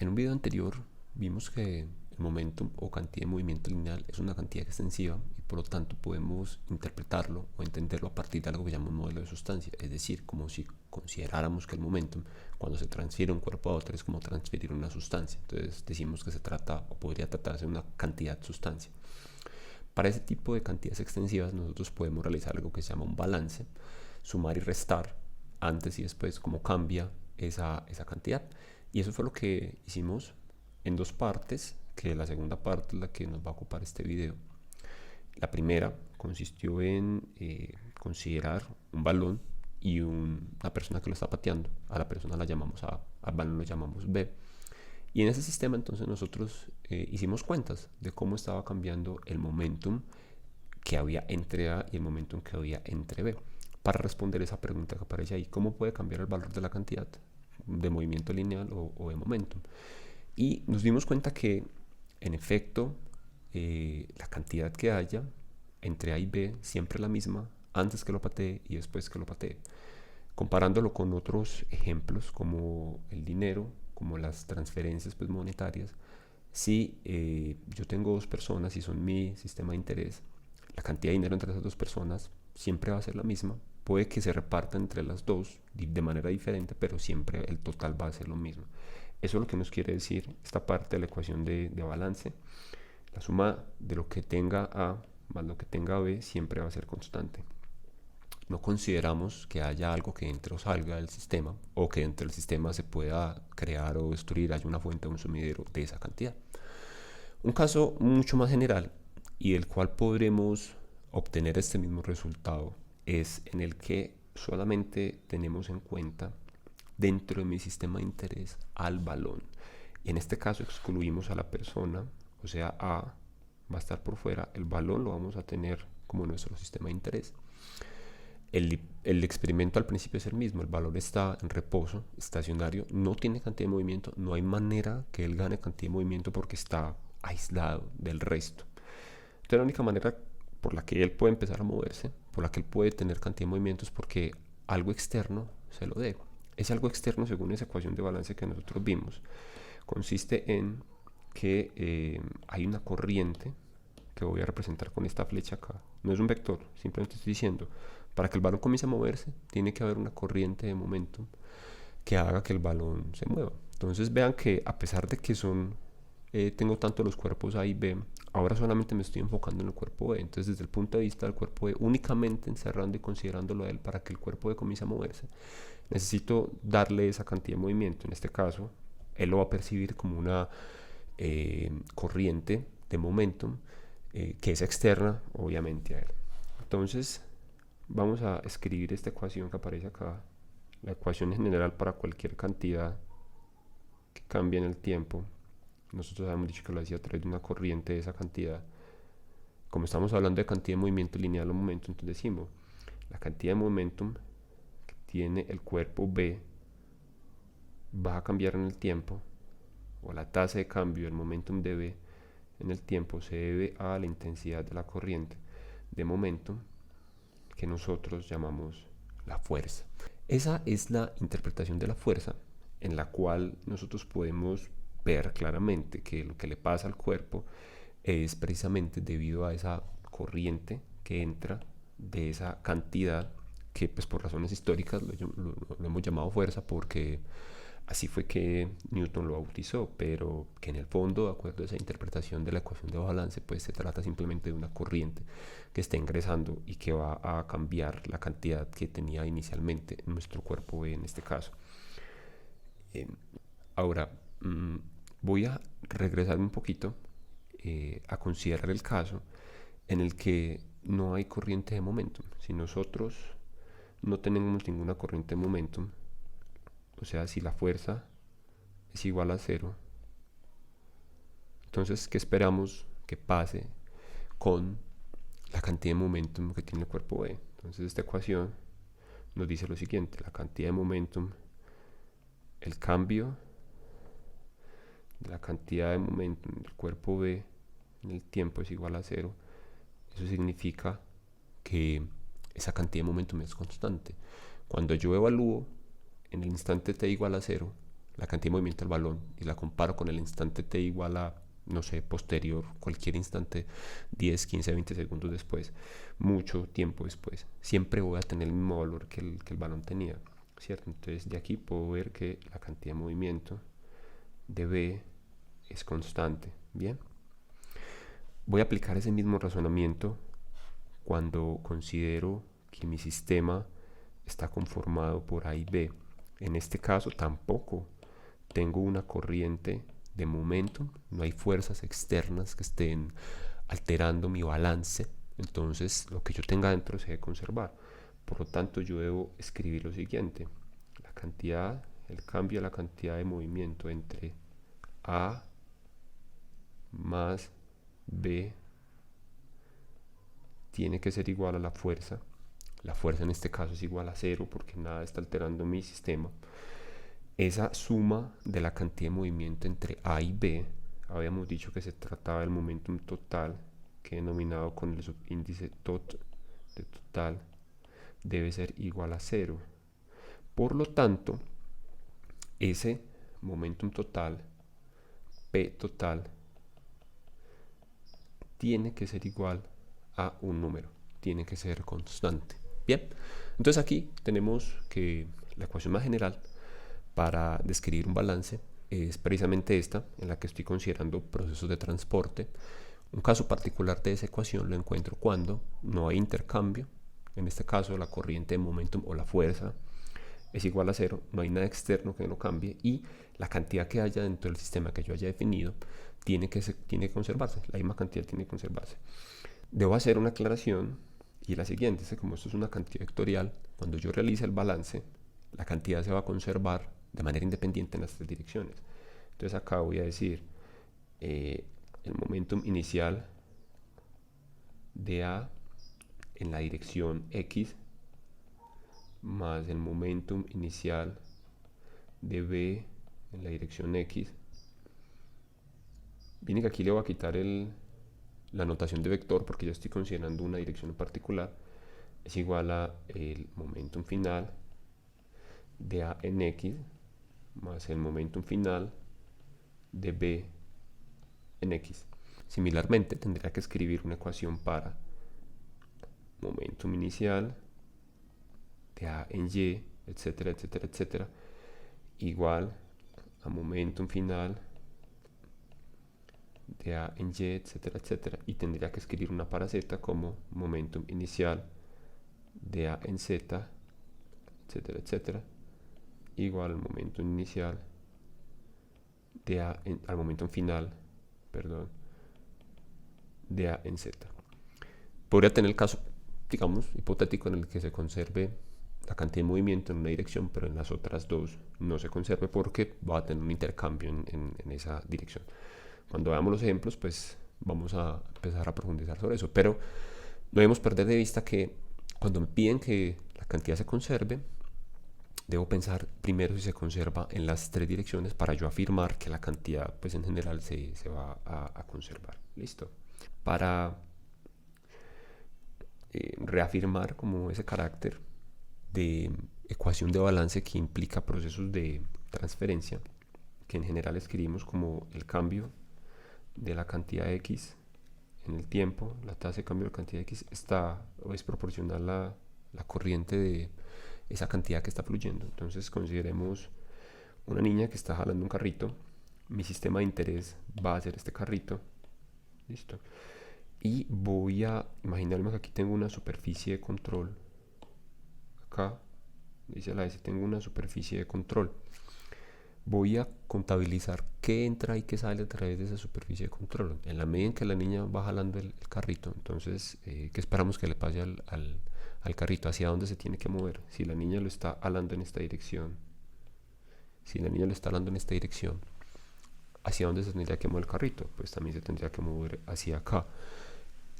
En un video anterior vimos que el momentum o cantidad de movimiento lineal es una cantidad extensiva y por lo tanto podemos interpretarlo o entenderlo a partir de algo que llamamos modelo de sustancia, es decir, como si consideráramos que el momentum cuando se transfiere un cuerpo a otro es como transferir una sustancia. Entonces decimos que se trata o podría tratarse de una cantidad sustancia. Para ese tipo de cantidades extensivas nosotros podemos realizar algo que se llama un balance, sumar y restar antes y después cómo cambia esa cantidad. Y eso fue lo que hicimos en dos partes, que la segunda parte es la que nos va a ocupar este video. La primera consistió en considerar un balón y una persona que lo está pateando. A la persona la llamamos A, al balón lo llamamos B. Y en ese sistema entonces nosotros hicimos cuentas de cómo estaba cambiando el momentum que había entre A y el momentum que había entre B. Para responder esa pregunta que aparece ahí, ¿cómo puede cambiar el valor de la cantidad de movimiento lineal o de momentum? Y nos dimos cuenta que, en efecto, la cantidad que haya entre A y B siempre es la misma antes que lo patee y después que lo patee. Comparándolo con otros ejemplos como el dinero, como las transferencias pues, monetarias, si yo tengo dos personas y son mi sistema de interés, la cantidad de dinero entre esas dos personas siempre va a ser la misma. Puede que se reparta entre las dos de manera diferente, pero siempre el total va a ser lo mismo. Eso es lo que nos quiere decir esta parte de la ecuación de balance. La suma de lo que tenga A más lo que tenga B siempre va a ser constante. No consideramos que haya algo que entre o salga del sistema o que dentro del sistema se pueda crear o destruir, haya una fuente o un sumidero de esa cantidad. Un caso mucho más general y del cual podremos obtener este mismo resultado es en el que solamente tenemos en cuenta dentro de mi sistema de interés al balón. Y en este caso excluimos a la persona, o sea, A va a estar por fuera, el balón lo vamos a tener como nuestro sistema de interés. El experimento al principio es el mismo, el balón está en reposo, estacionario, no tiene cantidad de movimiento, no hay manera que él gane cantidad de movimiento porque está aislado del resto. Entonces la única manera por la que él puede empezar a moverse, por la que él puede tener cantidad de movimientos, porque algo externo se lo dé. Ese algo externo, según esa ecuación de balance que nosotros vimos, consiste en que hay una corriente que voy a representar con esta flecha acá. No es un vector, simplemente estoy diciendo, para que el balón comience a moverse, tiene que haber una corriente de momento que haga que el balón se mueva. Entonces vean que a pesar de que tengo tanto los cuerpos A y B, ahora solamente me estoy enfocando en el cuerpo B. Entonces desde el punto de vista del cuerpo B, únicamente encerrando y considerándolo a él para que el cuerpo B comience a moverse, necesito darle esa cantidad de movimiento. En este caso, él lo va a percibir como una corriente de momentum que es externa, obviamente, a él. Entonces, vamos a escribir esta ecuación que aparece acá. La ecuación en general para cualquier cantidad que cambie en el tiempo. Nosotros habíamos dicho que lo hacía a través de una corriente de esa cantidad. Como estamos hablando de cantidad de movimiento lineal o momento, entonces decimos la cantidad de momentum que tiene el cuerpo B va a cambiar en el tiempo, o la tasa de cambio del momentum de B en el tiempo se debe a la intensidad de la corriente de momentum que nosotros llamamos la fuerza. Esa es la interpretación de la fuerza en la cual nosotros podemos ver claramente que lo que le pasa al cuerpo es precisamente debido a esa corriente que entra de esa cantidad que pues por razones históricas lo hemos llamado fuerza porque así fue que Newton lo bautizó, pero que en el fondo, de acuerdo a esa interpretación de la ecuación de balance, pues se trata simplemente de una corriente que está ingresando y que va a cambiar la cantidad que tenía inicialmente nuestro cuerpo B en este caso. Eh, Ahora, voy a regresar un poquito a considerar el caso en el que no hay corriente de momentum. Si nosotros no tenemos ninguna corriente de momentum, o sea, si la fuerza es igual a cero, entonces, ¿qué esperamos que pase con la cantidad de momentum que tiene el cuerpo B? Entonces, esta ecuación nos dice lo siguiente: la cantidad de momentum, el cambio de la cantidad de momentum del cuerpo B en el tiempo es igual a cero. Eso significa que esa cantidad de momentum es constante. Cuando yo evalúo en el instante t igual a cero la cantidad de movimiento del balón y la comparo con el instante t igual a, no sé, posterior, cualquier instante, 10, 15, 20 segundos después, mucho tiempo después, siempre voy a tener el mismo valor que el balón tenía, ¿cierto? Entonces de aquí puedo ver que la cantidad de movimiento de B es constante. Bien, voy a aplicar ese mismo razonamiento cuando considero que mi sistema está conformado por A y B. En este caso tampoco tengo una corriente de momentum, no hay fuerzas externas que estén alterando mi balance, entonces lo que yo tenga dentro se debe conservar. Por lo tanto, yo debo escribir lo siguiente: la cantidad, el cambio de la cantidad de movimiento entre A más B tiene que ser igual a la fuerza. La fuerza en este caso es igual a 0 porque nada está alterando mi sistema. Esa suma de la cantidad de movimiento entre A y B, habíamos dicho que se trataba del momentum total, que denominado con el subíndice tot de total debe ser igual a 0. Por lo tanto, ese momentum total, P total, tiene que ser igual a un número, tiene que ser constante. Bien, entonces aquí tenemos que la ecuación más general para describir un balance es precisamente esta, en la que estoy considerando procesos de transporte. Un caso particular de esa ecuación lo encuentro cuando no hay intercambio, en este caso la corriente de momentum o la fuerza es igual a 0, no hay nada externo que no cambie y la cantidad que haya dentro del sistema que yo haya definido tiene que conservarse, la misma cantidad tiene que conservarse. Debo hacer una aclaración y la siguiente es que como esto es una cantidad vectorial, cuando yo realice el balance, la cantidad se va a conservar de manera independiente en las tres direcciones. Entonces acá voy a decir el momentum inicial de A en la dirección X más el momentum inicial de B en la dirección X. Viene que aquí le voy a quitar la notación de vector porque ya estoy considerando una dirección en particular. Es igual a el momentum final de A en X más el momentum final de B en X. Similarmente, tendría que escribir una ecuación para momentum inicial de A en Y, etcétera, etcétera, etcétera, igual a momentum final de A en Y, etcétera, etcétera, y tendría que escribir una para Z como momentum inicial de A en Z, etcétera, etcétera, igual al momentum inicial de al momentum final, perdón, de A en Z. Podría tener el caso, digamos, hipotético en el que se conserve la cantidad de movimiento en una dirección, pero en las otras dos no se conserve porque va a tener un intercambio en esa dirección. Cuando veamos los ejemplos, pues vamos a empezar a profundizar sobre eso, pero no debemos perder de vista que cuando me piden que la cantidad se conserve, debo pensar primero si se conserva en las tres direcciones para yo afirmar que la cantidad pues en general se va a conservar. Listo. Para reafirmar como ese carácter de ecuación de balance que implica procesos de transferencia, que en general escribimos como el cambio de la cantidad X en el tiempo, la tasa de cambio de la cantidad X está o es proporcional a la corriente de esa cantidad que está fluyendo. Entonces consideremos una niña que está jalando un carrito, mi sistema de interés va a ser este carrito, listo, y voy a imaginarme que aquí tengo una superficie de control, acá dice la S, tengo una superficie de control. Voy a contabilizar qué entra y qué sale a través de esa superficie de control. En la medida en que la niña va jalando el carrito, entonces, ¿qué esperamos que le pase al carrito? ¿Hacia dónde se tiene que mover? Si la niña lo está jalando en esta dirección, ¿hacia dónde se tendría que mover el carrito? Pues también se tendría que mover hacia acá.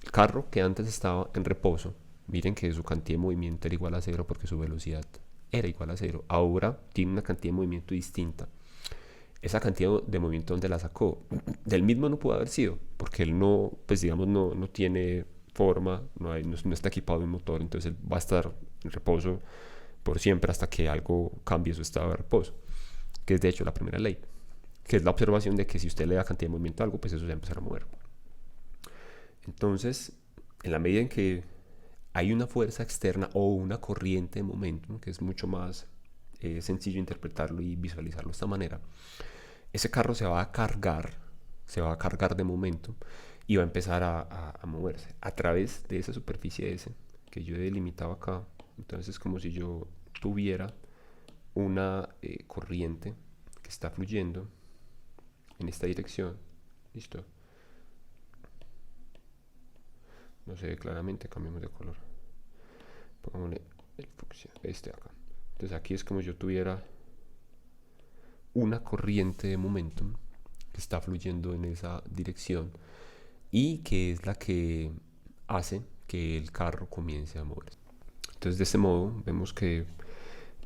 El carro que antes estaba en reposo, miren que su cantidad de movimiento era igual a 0 porque su velocidad era igual a 0. Ahora tiene una cantidad de movimiento distinta. Esa cantidad de movimiento, ¿dónde la sacó? Del mismo no pudo haber sido, porque él no, pues digamos, no tiene forma, no está equipado de un motor, entonces él va a estar en reposo por siempre hasta que algo cambie su estado de reposo. que es de hecho la primera ley, que es la observación de que si usted le da cantidad de movimiento a algo, pues eso se va a empezar a mover. Entonces, en la medida en que hay una fuerza externa o una corriente de momentum, que es mucho más sencillo interpretarlo y visualizarlo de esta manera, ese carro se va a cargar de momento y va a empezar a moverse a través de esa superficie S que yo he delimitado acá. Entonces es como si yo tuviera una corriente que está fluyendo en esta dirección. ¿Listo? No se ve claramente, cambiemos de color. Pongámosle el fucsia, este acá. Entonces aquí es como si yo tuviera una corriente de momentum que está fluyendo en esa dirección y que es la que hace que el carro comience a moverse. Entonces de este modo vemos que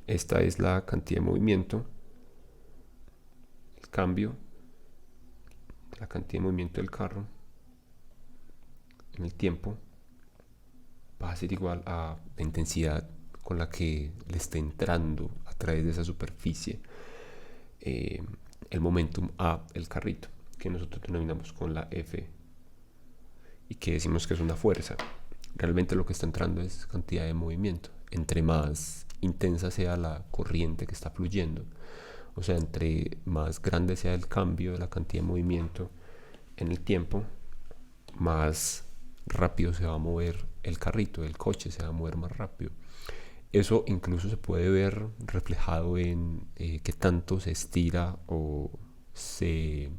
esta es la cantidad de movimiento, el cambio, la cantidad de movimiento del carro en el tiempo va a ser igual a la intensidad con la que le esté entrando a través de esa superficie el momentum a el carrito, que nosotros denominamos con la F y que decimos que es una fuerza. Realmente lo que está entrando es cantidad de movimiento. Entre más intensa sea la corriente que está fluyendo, o sea, entre más grande sea el cambio de la cantidad de movimiento en el tiempo, más rápido se va a mover el carrito, el coche se va a mover más rápido. Eso incluso se puede ver reflejado en qué tanto se estira o se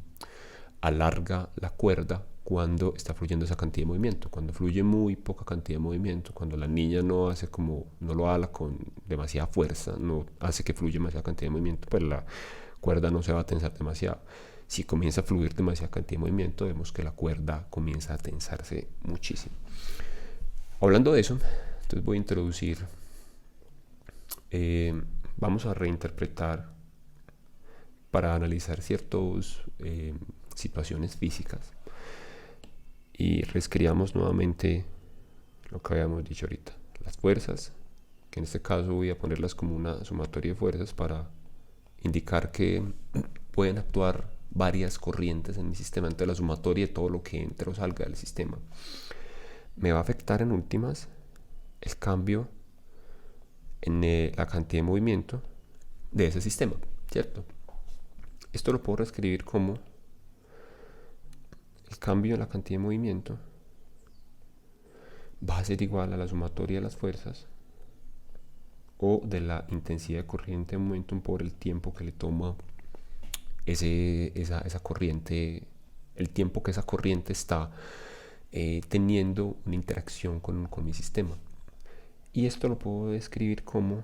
alarga la cuerda cuando está fluyendo esa cantidad de movimiento. Cuando fluye muy poca cantidad de movimiento, cuando la niña no lo ala con demasiada fuerza, no hace que fluya demasiada cantidad de movimiento, pues la cuerda no se va a tensar demasiado. Si comienza a fluir demasiada cantidad de movimiento, vemos que la cuerda comienza a tensarse muchísimo. Hablando de eso, entonces voy a introducir, vamos a reinterpretar para analizar ciertas situaciones físicas y reescribamos nuevamente lo que habíamos dicho ahorita, las fuerzas, que en este caso voy a ponerlas como una sumatoria de fuerzas para indicar que pueden actuar varias corrientes en mi sistema. Entonces la sumatoria de todo lo que entre o salga del sistema me va a afectar en últimas el cambio en la cantidad de movimiento de ese sistema, ¿cierto? Esto lo puedo reescribir como el cambio en la cantidad de movimiento va a ser igual a la sumatoria de las fuerzas o de la intensidad de corriente de momentum por el tiempo que le toma esa corriente, el tiempo que esa corriente está teniendo una interacción con mi sistema. Y esto lo puedo describir como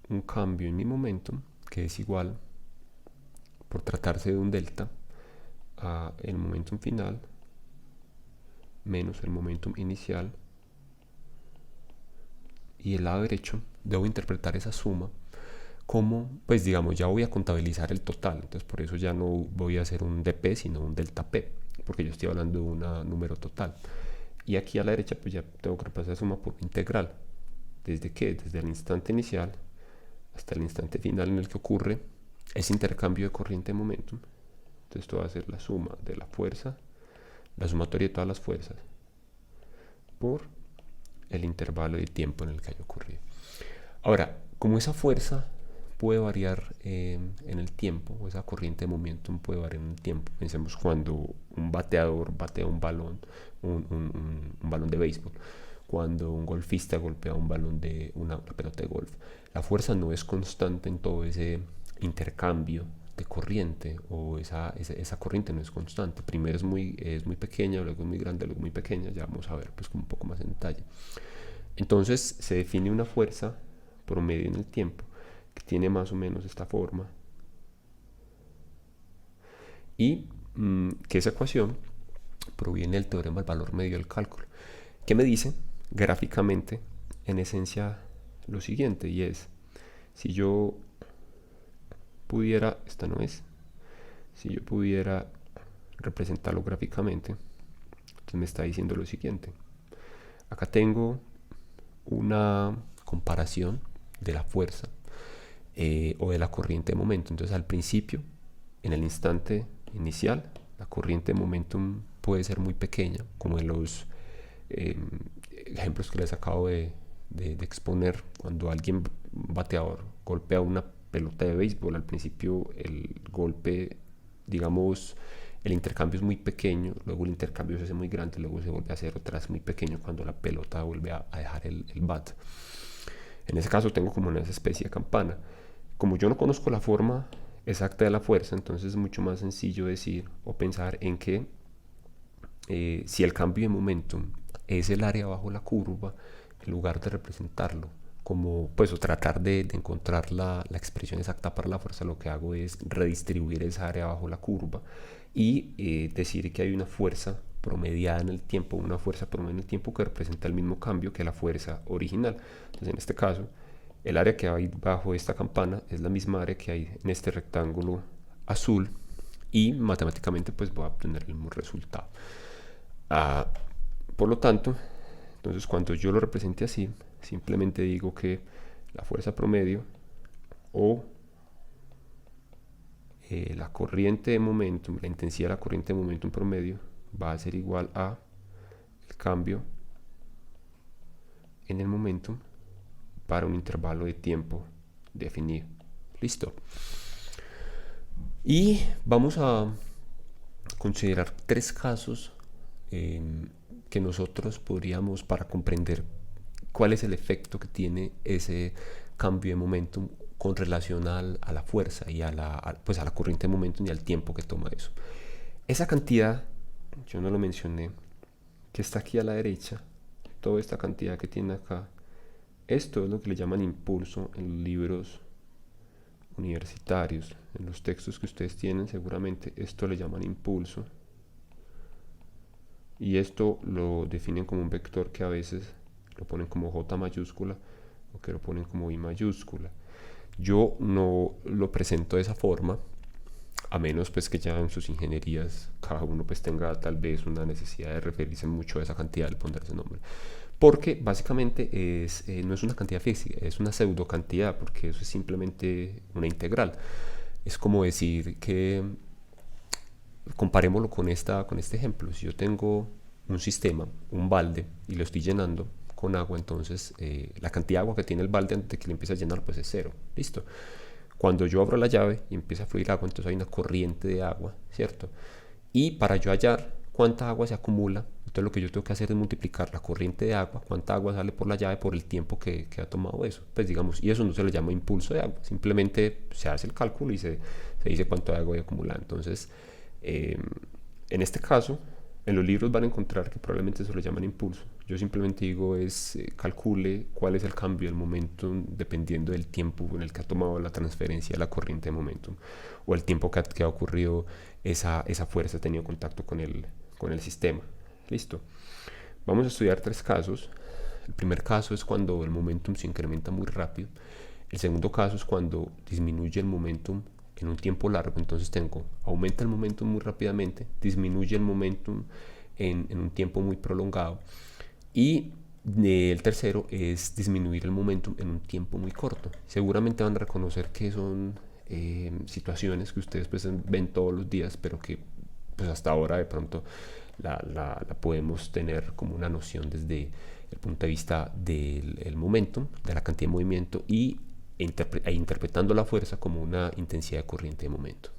un cambio en mi momentum que es igual, por tratarse de un delta, a el momentum final menos el momentum inicial, y el lado derecho debo interpretar esa suma como, pues digamos, ya voy a contabilizar el total, entonces por eso ya no voy a hacer un dp sino un delta p, porque yo estoy hablando de un número total. Y aquí a la derecha pues ya tengo que repasar la suma por integral, desde el instante inicial hasta el instante final en el que ocurre ese intercambio de corriente de momentum. Entonces esto va a ser la suma de la fuerza, la sumatoria de todas las fuerzas, por el intervalo de tiempo en el que haya ocurrido. Ahora, como esa fuerza puede variar en el tiempo, o esa corriente de momentum puede variar en el tiempo, pensemos cuando un bateador batea un balón, un balón de béisbol, cuando un golfista golpea un balón de una pelota de golf, la fuerza no es constante en todo ese intercambio de corriente, o esa corriente no es constante. Primero es muy pequeña, luego es muy grande, luego muy pequeña. Ya vamos a ver pues un poco más en detalle. Entonces se define una fuerza promedio en el tiempo que tiene más o menos esta forma, y que esa ecuación proviene del teorema del valor medio del cálculo, que me dice gráficamente en esencia lo siguiente, y es, si yo pudiera, esta no es, si yo pudiera representarlo gráficamente, entonces me está diciendo lo siguiente. Acá tengo una comparación de la fuerza o de la corriente de momento. Entonces al principio, en el instante inicial, la corriente de momentum puede ser muy pequeña, como en los ejemplos que les acabo de exponer. Cuando alguien bateador golpea una pelota de béisbol, al principio el golpe, digamos, el intercambio es muy pequeño, luego el intercambio se hace muy grande, luego se vuelve a hacer otra vez muy pequeño cuando la pelota vuelve a dejar el bat. En ese caso tengo como una especie de campana. Como yo no conozco la forma exacta de la fuerza, entonces es mucho más sencillo decir o pensar en que si el cambio de momentum es el área bajo la curva, en lugar de representarlo como pues o tratar de encontrar la expresión exacta para la fuerza, lo que hago es redistribuir esa área bajo la curva y decir que hay una fuerza promediada en el tiempo, una fuerza promedio en el tiempo que representa el mismo cambio que la fuerza original. Entonces en este caso el área que hay bajo esta campana es la misma área que hay en este rectángulo azul y matemáticamente pues voy a obtener el mismo resultado. Por lo tanto, entonces cuando yo lo represente así, simplemente digo que la fuerza promedio o la corriente de momentum, la intensidad de la corriente de momentum promedio va a ser igual a el cambio en el momentum para un intervalo de tiempo definido. Listo. Y vamos a considerar tres casos que nosotros podríamos, para comprender cuál es el efecto que tiene ese cambio de momentum con relación a la fuerza y a la corriente de momentum y al tiempo que toma eso. Esa cantidad, yo no lo mencioné, que está aquí a la derecha, toda esta cantidad que tiene acá, esto es lo que le llaman impulso en los libros universitarios, en los textos que ustedes tienen seguramente esto le llaman impulso, y esto lo definen como un vector que a veces lo ponen como J mayúscula o que lo ponen como I mayúscula. Yo no lo presento de esa forma, a menos pues que ya en sus ingenierías cada uno pues tenga tal vez una necesidad de referirse mucho a esa cantidad al poner ese nombre, porque básicamente no es una cantidad física, es una pseudo cantidad, porque eso es simplemente una integral. Es como decir que, comparémoslo con este ejemplo, si yo tengo un sistema, un balde, y lo estoy llenando con agua, entonces la cantidad de agua que tiene el balde antes de que lo empiece a llenar pues es cero, listo. Cuando yo abro la llave y empieza a fluir agua, entonces hay una corriente de agua, ¿cierto? Y para yo hallar cuánta agua se acumula, entonces lo que yo tengo que hacer es multiplicar la corriente de agua, cuánta agua sale por la llave por el tiempo que ha tomado eso. Pues digamos, y eso no se le llama impulso de agua, simplemente se hace el cálculo y se dice cuánto agua hay acumulada. Entonces, en este caso, en los libros van a encontrar que probablemente eso lo llaman impulso. Yo simplemente digo calcule cuál es el cambio del momentum dependiendo del tiempo en el que ha tomado la transferencia de la corriente de momentum o el tiempo que ha ocurrido esa fuerza, ha tenido contacto con el sistema. Listo. Vamos a estudiar tres casos. El primer caso es cuando el momentum se incrementa muy rápido. El segundo caso es cuando disminuye el momentum en un tiempo largo. Entonces aumenta el momentum muy rápidamente, disminuye el momentum en un tiempo muy prolongado. Y el tercero es disminuir el momentum en un tiempo muy corto. Seguramente van a reconocer que son situaciones que ustedes pues ven todos los días, pero que pues hasta ahora de pronto la podemos tener como una noción desde el punto de vista del momentum, de la cantidad de movimiento y interpretando la fuerza como una intensidad de corriente de momento.